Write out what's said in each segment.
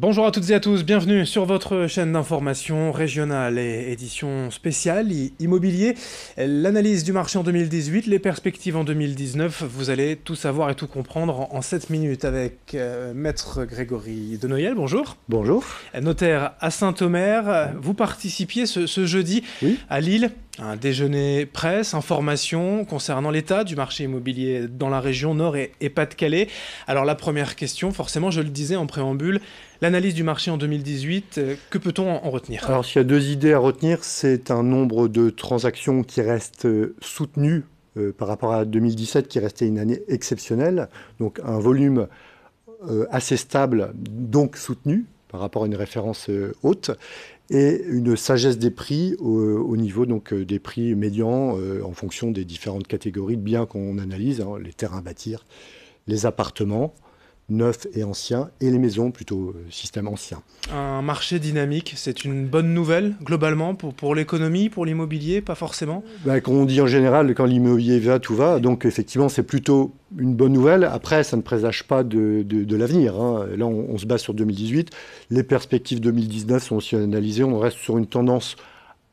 Bonjour à toutes et à tous, bienvenue sur votre chaîne d'information régionale et édition spéciale immobilier. L'analyse du marché en 2018, les perspectives en 2019, vous allez tout savoir et tout comprendre en 7 minutes avec Maître Grégory Denoyel, bonjour. Bonjour. Notaire à Saint-Omer, vous participiez ce jeudi Oui. à Lille à un déjeuner presse, information concernant l'état du marché immobilier dans la région Nord et Pas-de-Calais. Alors la première question, forcément je le disais en préambule, l'analyse du marché en 2018, que peut-on en retenir? Alors, s'il y a deux idées à retenir, c'est un nombre de transactions qui reste soutenu par rapport à 2017, qui restait une année exceptionnelle. Donc, un volume assez stable, donc soutenu par rapport à une référence haute. Et une sagesse des prix au niveau donc, des prix médians en fonction des différentes catégories de biens qu'on analyse, hein, les terrains à bâtir, les appartements, neufs et anciens, et les maisons, plutôt système ancien. Un marché dynamique, c'est une bonne nouvelle globalement pour l'économie, pour l'immobilier, pas forcément? Ben, comme on dit en général, quand l'immobilier va, tout va. Donc effectivement, c'est plutôt une bonne nouvelle. Après, ça ne présage pas de l'avenir, hein. Là, on se base sur 2018. Les perspectives 2019 sont aussi analysées. On reste sur une tendance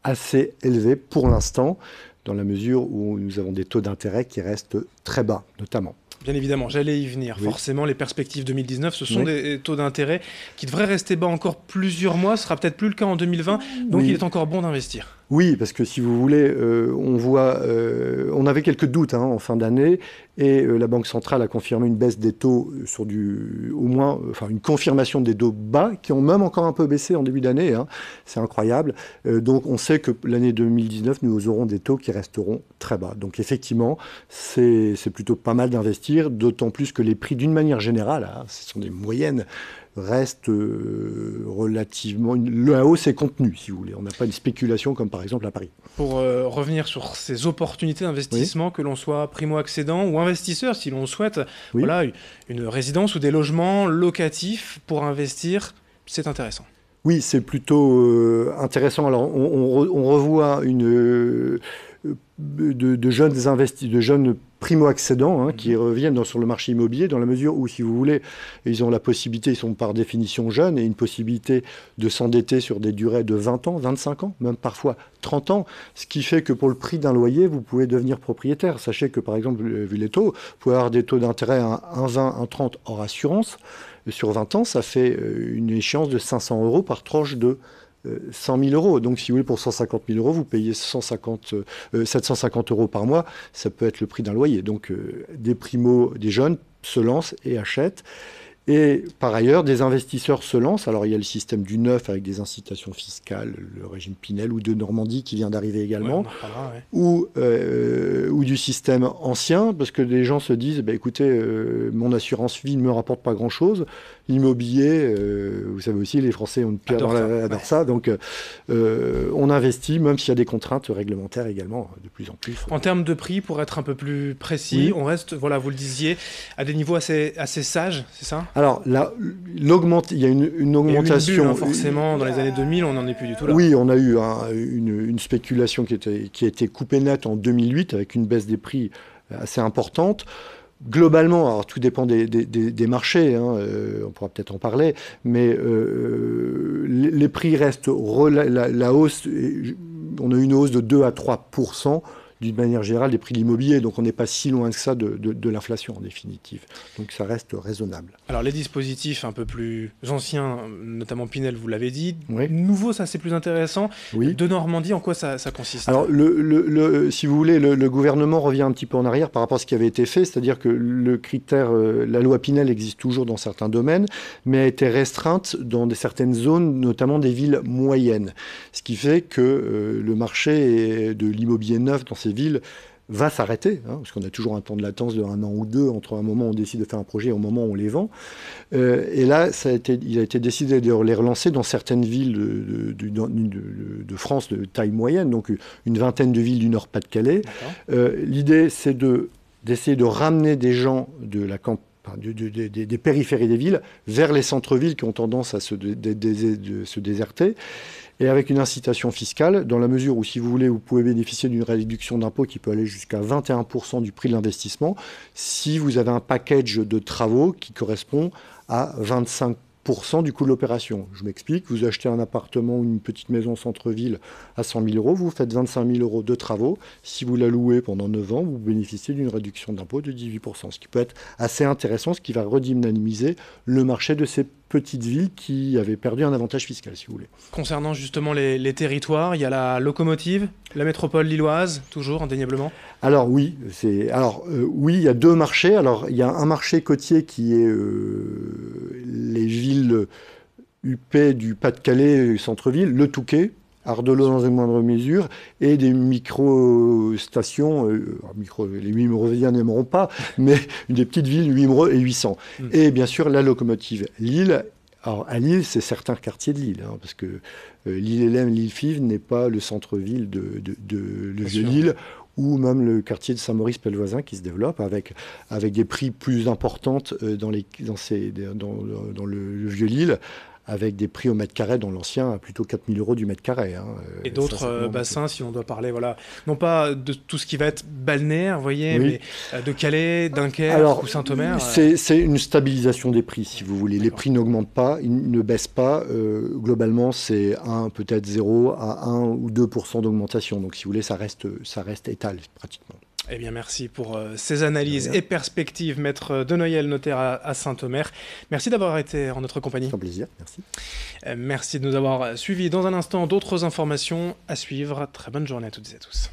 assez élevée pour l'instant, dans la mesure où nous avons des taux d'intérêt qui restent très bas, notamment. Bien évidemment, j'allais y venir. Oui. Forcément, les perspectives 2019, ce sont Oui. des taux d'intérêt qui devraient rester bas encore plusieurs mois. Ce sera peut-être plus le cas en 2020, donc Oui. il est encore bon d'investir. Oui, parce que si vous voulez, on avait quelques doutes en fin d'année, et la Banque centrale a confirmé une baisse des taux sur au moins, enfin une confirmation des taux bas, qui ont même encore un peu baissé en début d'année, hein. C'est incroyable. Donc on sait que l'année 2019, nous aurons des taux qui resteront très bas. Donc effectivement, c'est plutôt pas mal d'investir, d'autant plus que les prix, d'une manière générale, hein, ce sont des moyennes, reste relativement... La hausse est contenue, si vous voulez. On n'a pas une spéculation comme par exemple à Paris. Pour revenir sur ces opportunités d'investissement, que l'on soit primo-accédant ou investisseur, si l'on souhaite, Oui. voilà, une résidence ou des logements locatifs pour investir, c'est intéressant. Oui, c'est plutôt intéressant. Alors, on revoit de jeunes primo-accédants qui reviennent sur le marché immobilier, dans la mesure où, si vous voulez, ils ont la possibilité, ils sont par définition jeunes, et une possibilité de s'endetter sur des durées de 20 ans, 25 ans, même parfois 30 ans, ce qui fait que pour le prix d'un loyer, vous pouvez devenir propriétaire. Sachez que, par exemple, vu les taux, vous pouvez avoir des taux d'intérêt à 1,20, 1,30 hors assurance. Sur 20 ans, ça fait une échéance de 500 euros par tranche de 100 000 euros. Donc, si vous voulez, pour 150 000 euros, vous payez 750 euros par mois. Ça peut être le prix d'un loyer. Donc, des jeunes se lancent et achètent. Et par ailleurs, des investisseurs se lancent. Alors, il y a le système du neuf avec des incitations fiscales, le régime Pinel, ou de Normandie qui vient d'arriver également, Ouais, on en reparlera, ouais. ou du système ancien, parce que les gens se disent, bah, écoutez, mon assurance vie ne me rapporte pas grand-chose. L'immobilier, vous savez aussi, les Français ont une pierre adorent ça. Donc, on investit, même s'il y a des contraintes réglementaires également, de plus en plus. En termes de prix, pour être un peu plus précis, Oui. on reste, voilà, vous le disiez, à des niveaux assez sages, c'est ça? Alors, là, il y a une augmentation. Il y a eu une bulle, forcément, dans les années 2000, on n'en est plus du tout là. Oui, on a eu une spéculation qui a été coupée nette en 2008, avec une baisse des prix assez importante. Globalement, alors tout dépend des marchés, on pourra peut-être en parler, mais les prix restent... La hausse, on a eu une hausse de 2 à 3% d'une manière générale des prix de l'immobilier, donc on n'est pas si loin que ça de l'inflation en définitive. Donc ça reste raisonnable. Alors les dispositifs un peu plus anciens, notamment Pinel, vous l'avez dit, Oui. nouveau, ça c'est plus intéressant. Oui. De Normandie, en quoi ça consiste? Alors, si vous voulez, le gouvernement revient un petit peu en arrière par rapport à ce qui avait été fait, c'est-à-dire que le critère, la loi Pinel existe toujours dans certains domaines, mais a été restreinte dans certaines zones, notamment des villes moyennes. Ce qui fait que le marché de l'immobilier neuf dans ces villes va s'arrêter, parce qu'on a toujours un temps de latence de 1 an ou 2 entre un moment où on décide de faire un projet et au moment où on les vend. Et là, il a été décidé de les relancer dans certaines villes de France de taille moyenne, donc une vingtaine de villes du Nord-Pas-de-Calais. L'idée, c'est d'essayer de ramener des gens de la campagne, des périphéries des villes vers les centres-villes qui ont tendance à se déserter, et avec une incitation fiscale, dans la mesure où, si vous voulez, vous pouvez bénéficier d'une réduction d'impôt qui peut aller jusqu'à 21% du prix de l'investissement, si vous avez un package de travaux qui correspond à 25 du coût de l'opération. Je m'explique, vous achetez un appartement ou une petite maison centre-ville à 100 000 euros, vous faites 25 000 euros de travaux. Si vous la louez pendant 9 ans, vous bénéficiez d'une réduction d'impôt de 18%, ce qui peut être assez intéressant, ce qui va redynamiser le marché de ces petites villes qui avaient perdu un avantage fiscal, si vous voulez. Concernant justement les territoires, il y a la locomotive, la métropole lilloise, toujours indéniablement. Alors oui, oui, il y a deux marchés. Alors il y a un marché côtier qui est les villes huppées du Pas-de-Calais, centre-ville, le Touquet, Ardelot dans une moindre mesure, et des micro-stations, les 8 mérovingiens n'aimeront pas, mais des petites villes, 8 et 800. Et bien sûr, la locomotive Lille. Alors à Lille, c'est certains quartiers de Lille, hein, parce que L'Île-et-Lem, l'Île-Five n'est pas le centre-ville de le Vieux-Lille, ou même le quartier de Saint-Maurice-Pelvoisin qui se développe avec des prix plus importantes dans le Vieux-Lille, avec des prix au mètre carré dans l'ancien à plutôt 4 000 euros du mètre carré. Hein. Et d'autres bassins, si on doit parler, voilà, non pas de tout ce qui va être balnéaire, vous voyez, oui. mais de Calais, Dunkerque ou Saint-Omer. C'est une stabilisation des prix, si vous voulez. Les prix n'augmentent pas, ils ne baissent pas. Globalement, c'est peut-être 0 à 1 ou 2% d'augmentation. Donc, si vous voulez, ça reste étal, pratiquement. Eh bien, merci pour ces analyses et perspectives, maître Denoyel, notaire à Saint-Omer. Merci d'avoir été en notre compagnie. C'est un plaisir, merci. Merci de nous avoir suivis. Dans un instant, d'autres informations à suivre. Très bonne journée à toutes et à tous.